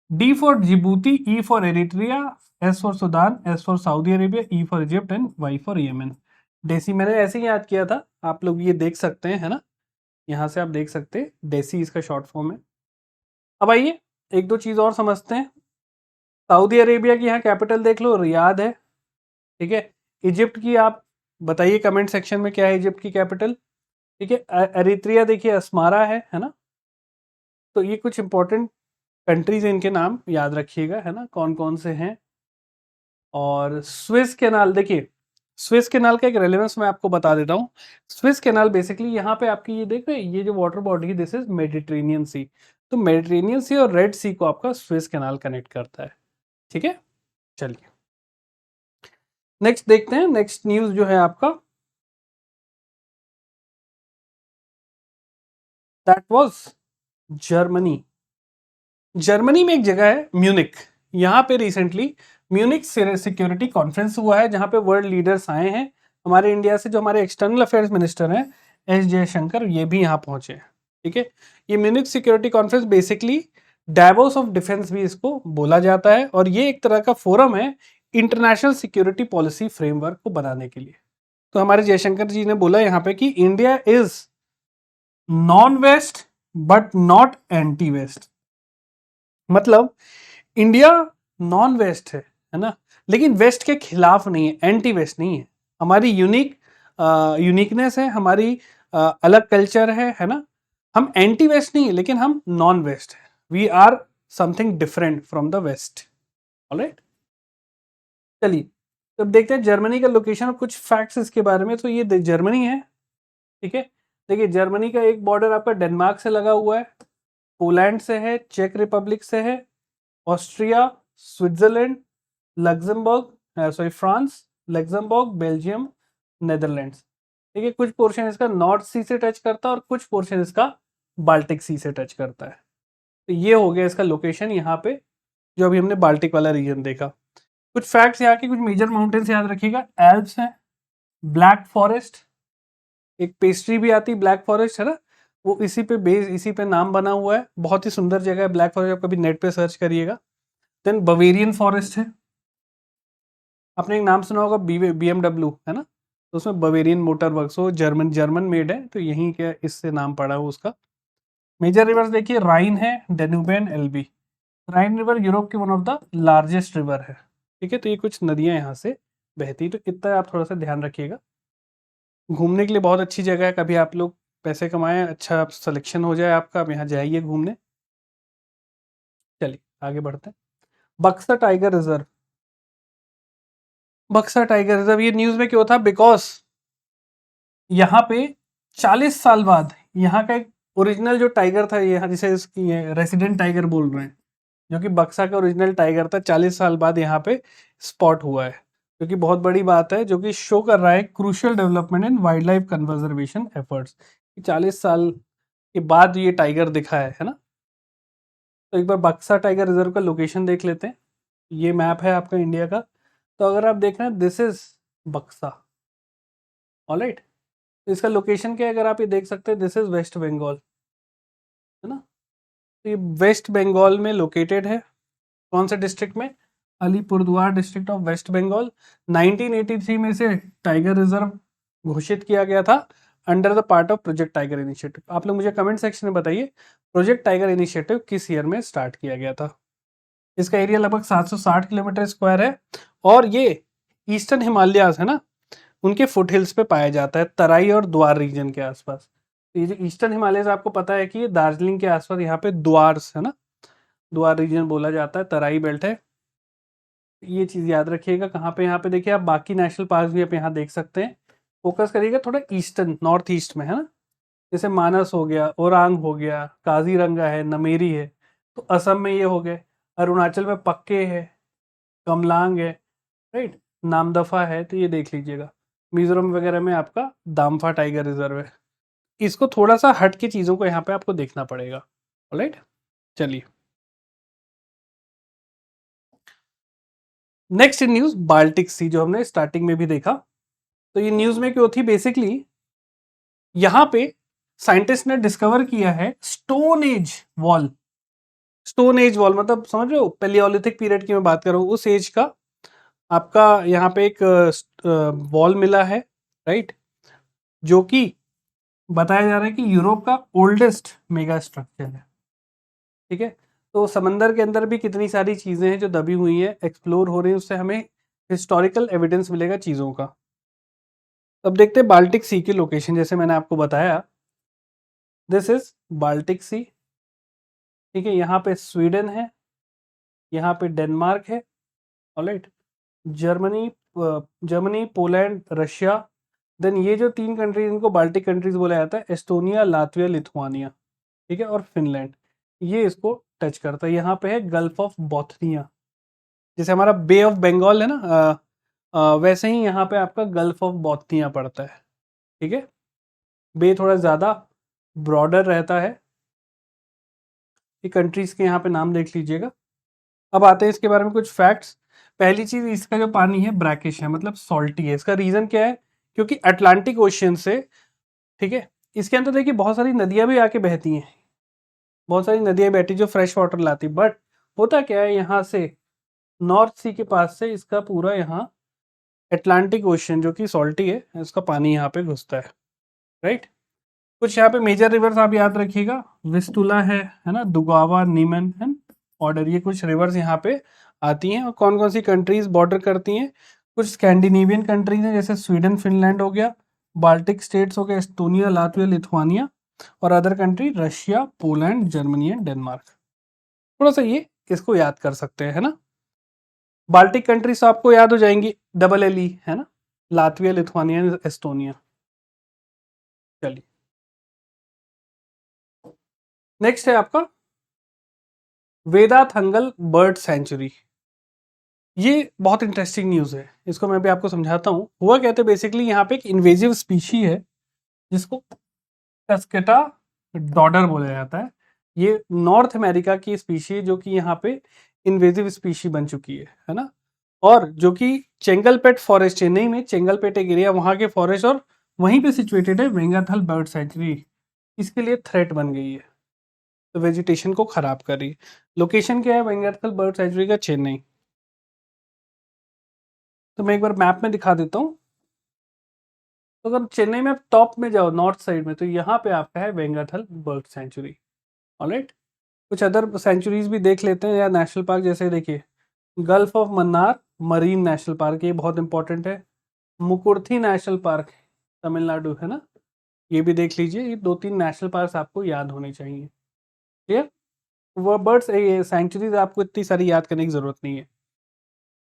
D for Djibouti, E for Eritrea, S for Sudan, S for Saudi Arabia, E for Egypt and Y for Yemen. DESSEY मैंने ऐसे ही याद किया था, आप लोग ये देख सकते हैं, है ना। यहाँ से आप देख सकते हैं डेसी इसका शॉर्ट फॉर्म है। अब आइए एक दो चीज और समझते हैं। सऊदी अरेबिया की यहाँ कैपिटल देख लो, रियाद है। ठीक है। इजिप्ट की आप बताइए कमेंट सेक्शन में क्या है इजिप्ट की कैपिटल। ठीक है। एरिट्रिया देखिए अस्मारा है ना। तो ये कुछ इंपॉर्टेंट कंट्रीज इनके नाम याद रखिएगा, है ना, कौन कौन से हैं। और स्विस कैनाल, देखिए स्विस कैनाल का एक रेलेवेंस मैं आपको बता देता हूँ। स्विस कैनाल बेसिकली यहाँ पे आपकी ये देख रहे हैं, ये जो वाटर बॉडी है दिस इज मेडिटेरेनियन सी। तो मेडिटेरेनियन सी और रेड सी को आपका स्विस कैनाल कनेक्ट करता है। ठीक है, चलिए नेक्स्ट देखते हैं। नेक्स्ट न्यूज जो है आपका, दैट वाज जर्मनी। जर्मनी में एक जगह है म्यूनिक, यहाँ पे रिसेंटली म्यूनिक सिक्योरिटी कॉन्फ्रेंस हुआ है, जहाँ पे वर्ल्ड लीडर्स आए हैं। हमारे इंडिया से जो हमारे एक्सटर्नल अफेयर्स मिनिस्टर हैं एस जयशंकर, ये भी यहाँ पहुंचे। ठीक है, ये Munich Security Conference basically Davos of defence भी इसको बोला जाता है, और ये एक तरह का फोरम है इंटरनेशनल सिक्योरिटी पॉलिसी फ्रेमवर्क को बनाने के लिए। तो हमारे जयशंकर जी ने बोला यहाँ पे कि India is non west but not anti west. मतलब इंडिया नॉन वेस्ट है ना, लेकिन वेस्ट के खिलाफ नहीं है, एंटी वेस्ट नहीं है। हमारी यूनिकनेस है, हमारी अलग कल्चर है ना। हम एंटी वेस्ट नहीं है, लेकिन हम नॉन वेस्ट है। We are something different from the west. Alright, चलिए तब देखते हैं जर्मनी का लोकेशन और कुछ फैक्ट्स इसके बारे में। तो ये जर्मनी है, ठीक है। देखिए जर्मनी का एक बॉर्डर आपका डेनमार्क से लगा हुआ है, पोलैंड से है, चेक रिपब्लिक से है, Austria, Switzerland, Luxembourg, sorry France, Luxembourg, Belgium, Netherlands. ठीक है, कुछ पोर्शन इसका नॉर्थ सी से टच करता है और कुछ पोर्शन इसका बाल्टिक सी से टच करता है। तो ये हो गया इसका लोकेशन यहाँ पे, जो अभी हमने बाल्टिक वाला रीजन देखा। कुछ फैक्ट्स यहाँ के, कुछ मेजर माउंटेन्स याद रखिएगा। एल्प्स हैं, ब्लैक फॉरेस्ट, एक पेस्ट्री भी आती है ब्लैक फॉरेस्ट, है ना, वो इसी पे बेस, इसी पे नाम बना हुआ है। बहुत ही सुंदर जगह है ब्लैक फॉरेस्ट, आप कभी नेट पे सर्च करिएगा। देन बवेरियन फॉरेस्ट है, आपने एक नाम सुना होगा BMW, है ना, तो उसमें बवेरियन मोटर वर्क्स, वो जर्मन मेड है, तो यहीं के इससे नाम पड़ा हुआ उसका। मेजर रिवर्स देखिए, राइन है, Danube, Elbe. Rhine river Europe की one of the largest river है। ठीक है, तो ये कुछ नदियां यहाँ से बहती, तो इतना आप थोड़ा सा ध्यान रखिएगा। घूमने के लिए बहुत अच्छी जगह है, कभी आप लोग पैसे कमाएं, अच्छा सिलेक्शन हो जाए आपका, आप यहाँ जाइए घूमने। चलिए आगे बढ़ते हैं। Buxar tiger reserve, Buxar tiger reserve ये न्यूज में क्यों था? बिकॉज यहाँ पे 40 साल बाद यहाँ का एक ओरिजिनल जो टाइगर था, यहाँ जिसे इसकी रेसिडेंट टाइगर बोल रहे हैं, जो कि बक्सा का ओरिजिनल टाइगर था, 40 साल बाद यहाँ पे स्पॉट हुआ है, जो कि बहुत बड़ी बात है, जो कि शो कर रहा है crucial development in wild life conservation efforts. 40 साल के बाद ये टाइगर दिखा है ना। तो एक बार बक्सा टाइगर रिजर्व का लोकेशन देख लेते हैं। ये मैप है आपका इंडिया का, तो अगर आप देख रहे हैं दिस इज बक्सा। ऑलराइट, तो इसका लोकेशन क्या है, अगर आप ये देख सकते हैं, दिस इज वेस्ट बंगाल, है ना। तो ये वेस्ट बंगाल में लोकेटेड है। कौन से डिस्ट्रिक्ट में? Alipurduar district of West Bengal. 1983 में से टाइगर रिजर्व घोषित किया गया था under the part of Project Tiger initiative. आप लोग मुझे कमेंट सेक्शन में बताइए प्रोजेक्ट टाइगर इनिशिएटिव किस ईयर में स्टार्ट किया गया था। इसका एरिया लगभग 760 किलोमीटर स्क्वायर है, और ये ईस्टर्न हिमालयाज है ना, उनके फुट हिल्स पे पाया जाता है, तराई और द्वार रीजन के आसपास। तो ये जो ईस्टर्न हिमालयस आपको पता है कि ये दार्जिलिंग के आसपास यहाँ पे द्वार्स है ना, द्वार रीजन बोला जाता है, तराई बेल्ट है। ये चीज़ याद रखिएगा। कहाँ पे? यहाँ पे देखिए आप बाकी नेशनल पार्क भी आप यहाँ देख सकते हैं। फोकस करिएगा थोड़ा ईस्टर्न नॉर्थ ईस्ट में, है ना, जैसे मानस हो गया, ओरांग हो गया, काजीरंगा है, नमेरी है। तो असम में ये हो गए, अरुणाचल में पक्के है, कमलांग है, राइट, नामदफा है, तो ये देख लीजिएगा। मिजोरम वगैरह में आपका दामफा टाइगर रिजर्व है। इसको थोड़ा सा हट के चीज़ों को यहाँ पे आपको देखना पड़ेगा। ऑलराइट, चलिए नेक्स्ट न्यूज, बाल्टिक सी, जो हमने स्टार्टिंग में भी देखा। तो ये न्यूज में क्यों थी? बेसिकली यहाँ पे साइंटिस्ट ने डिस्कवर किया है stone age wall. Stone age wall मतलब समझ रहे हो, पेलियोलिथिक पीरियड की मैं बात कर रहा हूँ, उस एज का आपका यहाँ पे एक वॉल मिला है, राइट, जो कि बताया जा रहा है कि यूरोप का ओल्डेस्ट मेगा स्ट्रक्चर है। ठीक है, तो समंदर के अंदर भी कितनी सारी चीजें हैं जो दबी हुई हैं, एक्सप्लोर हो रही हैं, उससे हमें हिस्टोरिकल एविडेंस मिलेगा चीजों का। अब देखते हैं बाल्टिक सी की लोकेशन, जैसे मैंने आपको बताया, दिस इज बाल्टिक सी, ठीक है, यहाँ पे स्वीडन है, यहाँ पे डेनमार्क है, alright, Germany, Germany, Poland, Russia, then ये जो 3 कंट्रीज इनको बाल्टिक कंट्रीज बोला जाता है, एस्टोनिया, लातविया, लिथुआनिया, ठीक है, और फिनलैंड, ये इसको टच करता है। यहाँ पे है गल्फ ऑफ बोथनिया, जैसे हमारा बे ऑफ बंगाल है ना, वैसे ही यहाँ पे आपका गल्फ ऑफ बोथनिया पड़ता है, ठीक है, बे थोड़ा ज़्यादा ब्रॉडर रहता है। ये कंट्रीज के यहाँ पे नाम देख लीजिएगा। अब आते हैं इसके बारे में कुछ फैक्ट्स। पहली चीज, इसका जो पानी है ब्रैकिश है, मतलब सॉल्टी है। इसका रीजन क्या है? क्योंकि अटलांटिक ओशियन से, ठीक है, इसके अंदर देखिए बहुत सारी नदियां भी आके बहती हैं, बहुत सारी नदियां बहती जो फ्रेश वाटर लाती, बट होता क्या है, यहाँ से नॉर्थ सी के पास से इसका पूरा यहाँ अटलांटिक ओशियन जो कि सॉल्टी है, इसका पानी यहाँ पे घुसता है, राइट। कुछ यहाँ पे मेजर रिवर्स आप याद रखिएगा, विस्टुला है ना, दुगावा, नीमन है, ऑर्डर, ये कुछ रिवर्स यहाँ पे आती हैं। और कौन कौन सी कंट्रीज बॉर्डर करती हैं? कुछ स्कैंडिनेवियन कंट्रीज हैं, जैसे स्वीडन, फिनलैंड हो गया, बाल्टिक स्टेट्स हो गया, एस्टोनिया, लातविया, लिथुआनिया, और other country Russia, Poland, Germany and Denmark. थोड़ा सा ये इसको याद कर सकते हैं, है ना। बाल्टिक कंट्रीज तो आपको याद हो जाएंगी, LLE, है ना, लातविया, लिथुआनिया, एस्टोनिया। चलिए, नेक्स्ट है आपका वेदाथंगल बर्ड सेंचुरी। ये बहुत इंटरेस्टिंग न्यूज़ है, इसको मैं भी आपको समझाता हूँ। हुआ कहते हैं बेसिकली, यहाँ पे एक इन्वेजिव स्पीशी है जिसको कस्केटा डॉडर बोला जाता है। ये नॉर्थ अमेरिका की स्पीशी है जो कि यहाँ पे इन्वेजिव स्पीशी बन चुकी है ना। और जो कि चेंगलपेट फॉरेस्ट, चेन्नई में चेंगलपेट एक एरिया, वहाँ के फॉरेस्ट और वहीं पे सिचुएटेड है वेंगाथल बर्ड सेंचुरी, इसके लिए थ्रेट बन गई है, तो वेजिटेशन को खराब कर रही है। लोकेशन क्या है वेंगाथल बर्ड सेंचुरी का? चेन्नई। तो मैं एक बार मैप में दिखा देता हूँ। तो अगर चेन्नई में आप टॉप में जाओ नॉर्थ साइड में, तो यहाँ पे आपका है वेंगाथल बर्ड सेंचुरी, ऑलराइट। कुछ अदर सेंचुरीज भी देख लेते हैं या नेशनल पार्क, जैसे देखिए gulf of Mannar marine national park, ये बहुत इंपॉर्टेंट है। मुकुर्थी नेशनल पार्क, तमिलनाडु, है ना, ये भी देख लीजिए। ये 2-3 नेशनल पार्क आपको याद होने चाहिए, क्लियर। वो बर्ड्स सेंचुरीज आपको इतनी सारी याद करने की जरूरत नहीं है।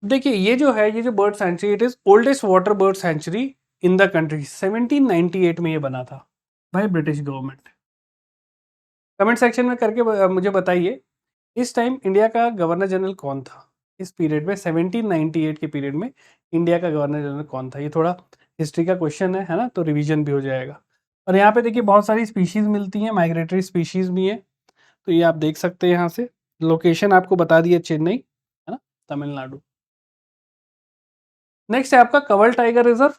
देखिए ये जो है, ये जो bird sanctuary, it is oldest water bird sanctuary in the country. 1798 में ये बना था by British government. Comment section में करके मुझे बताइए, इस टाइम इंडिया का गवर्नर जनरल कौन था? इस पीरियड में 1798 के पीरियड में इंडिया का गवर्नर जनरल कौन था? ये थोड़ा हिस्ट्री का क्वेश्चन है ना, तो रिवीजन भी हो जाएगा। और यहाँ पे देखिए बहुत सारी स्पीशीज मिलती हैं, माइग्रेटरी स्पीशीज भी है, तो ये आप देख सकते हैं यहाँ से। लोकेशन आपको बता दिया, चेन्नई, है ना, तमिलनाडु। नेक्स्ट है आपका कवल टाइगर रिजर्व।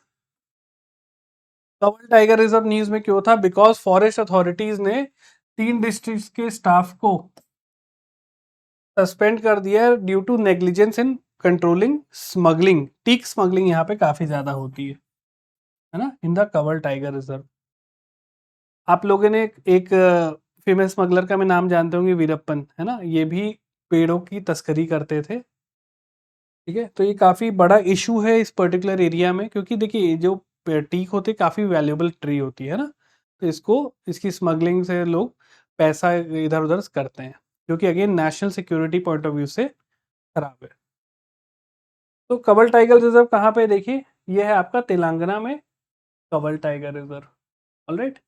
कवल टाइगर रिजर्व न्यूज में क्यों था? बिकॉज फॉरेस्ट अथॉरिटीज ने 3 डिस्ट्रिक्ट के स्टाफ को सस्पेंड कर दिया है due to negligence in controlling smuggling. Teak smuggling यहाँ पे काफी ज्यादा होती है ना, in the Kawal tiger reserve. आप लोगों ने एक फेमस स्मगलर का मैं नाम जानते होंगे, वीरप्पन, है ना, ये भी पेड़ों की तस्करी करते थे, ठीक है। तो ये काफी बड़ा इशू है इस पर्टिकुलर एरिया में, क्योंकि देखिए जो टीक होती है काफी वैल्यूएबल ट्री होती है ना, तो इसको, इसकी स्मगलिंग से लोग पैसा इधर उधर करते हैं, क्योंकि again national security point of view से खराब है। तो कवल टाइगर रिजर्व कहाँ पे? देखिए ये है आपका तेलंगाना में कवल टाइगर रिजर्व, ऑलराइट।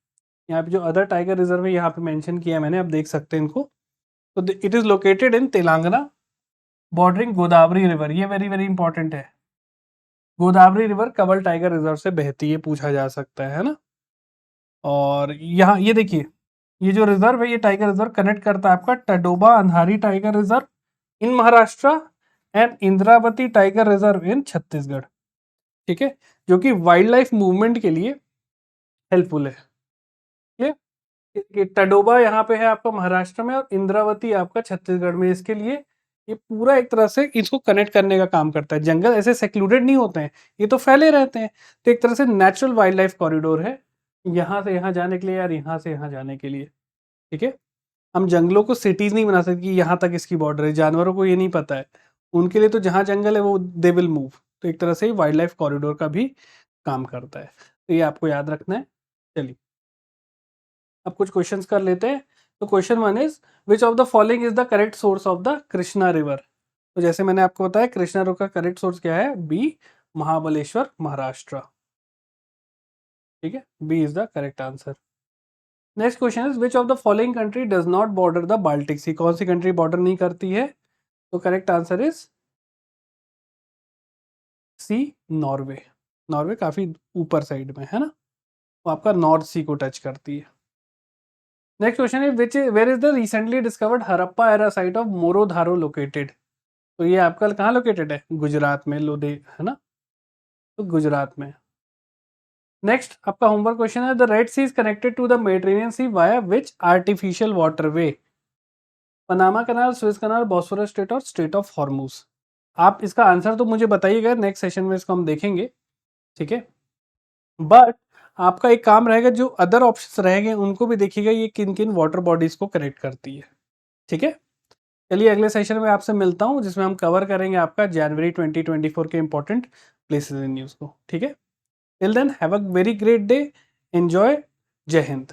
यहाँ पे जो अदर टाइगर रिजर्व है यहाँ पे मेंशन किया है मैंने, आप देख सकते हैं इनको। तो it is located in Telangana, bordering Godavari river. ये वेरी वेरी इंपॉर्टेंट है, गोदावरी रिवर कवल टाइगर रिजर्व से बहती है, पूछा जा सकता है ना। और यहाँ ये देखिए, ये जो रिजर्व है, ये टाइगर रिजर्व कनेक्ट करता है आपका Tadoba Andhari tiger reserve in Maharashtra and Indravati tiger reserve in Chhattisgarh, ठीक है, जो कि वाइल्ड लाइफ मूवमेंट के लिए हेल्पफुल है। ये टडोबा यहाँ पे है आपका महाराष्ट्र में, और इंद्रावती आपका छत्तीसगढ़ में। इसके लिए ये पूरा एक तरह से इसको कनेक्ट करने का काम करता है। जंगल ऐसे सेक्लूडेड नहीं होते हैं, ये तो फैले रहते हैं, तो एक तरह से नेचुरल वाइल्ड लाइफ कॉरिडोर है, यहाँ से यहाँ जाने के लिए और यहाँ से यहाँ जाने के लिए, ठीक है। हम जंगलों को सिटीज नहीं बना सकते कि यहाँ तक इसकी बॉर्डर है, जानवरों को ये नहीं पता है, उनके लिए तो जहाँ जंगल है वो दे विल मूव। तो एक तरह से वाइल्ड लाइफ कॉरिडोर का भी काम करता है, तो ये आपको याद रखना है। चलिए अब कुछ क्वेश्चंस कर लेते हैं। तो question 1 is which of the following is the correct source of the Krishna river? तो जैसे मैंने आपको बताया कृष्णा रिवर का करेक्ट सोर्स क्या है? बी, महाबलेश्वर, महाराष्ट्र। ठीक है, B is the correct answer. Next question is which of the following country does not border the Baltic Sea? कौन सी कंट्री बॉर्डर नहीं करती है? तो correct answer is C, Norway. Norway काफी ऊपर साइड में है ना, वो आपका नॉर्थ सी को टच करती है। नेक्स्ट क्वेश्चन है which where is the recently discovered Harappa era site of Morodharo located? तो ये आपका कहाँ लोकेटेड है? गुजरात में, लोधे है ना, तो गुजरात में। नेक्स्ट आपका होमवर्क क्वेश्चन है the Red Sea is connected to the Mediterranean Sea via which artificial waterway? Panama canal, Suez canal, Bosphorus strait और स्ट्रेट ऑफ हॉर्मूज। आप इसका आंसर तो मुझे बताइएगा, नेक्स्ट सेशन में इसको हम देखेंगे, ठीक है। बट आपका एक काम रहेगा, जो अदर ऑप्शंस रहेंगे उनको भी देखिएगा, ये किन किन वाटर बॉडीज को कनेक्ट करती है, ठीक है। चलिए अगले सेशन में आपसे मिलता हूँ, जिसमें हम कवर करेंगे आपका जनवरी 2024 के इंपॉर्टेंट प्लेसेस इन न्यूज़ को, ठीक है। Till then have a very great day, enjoy, Jai Hind.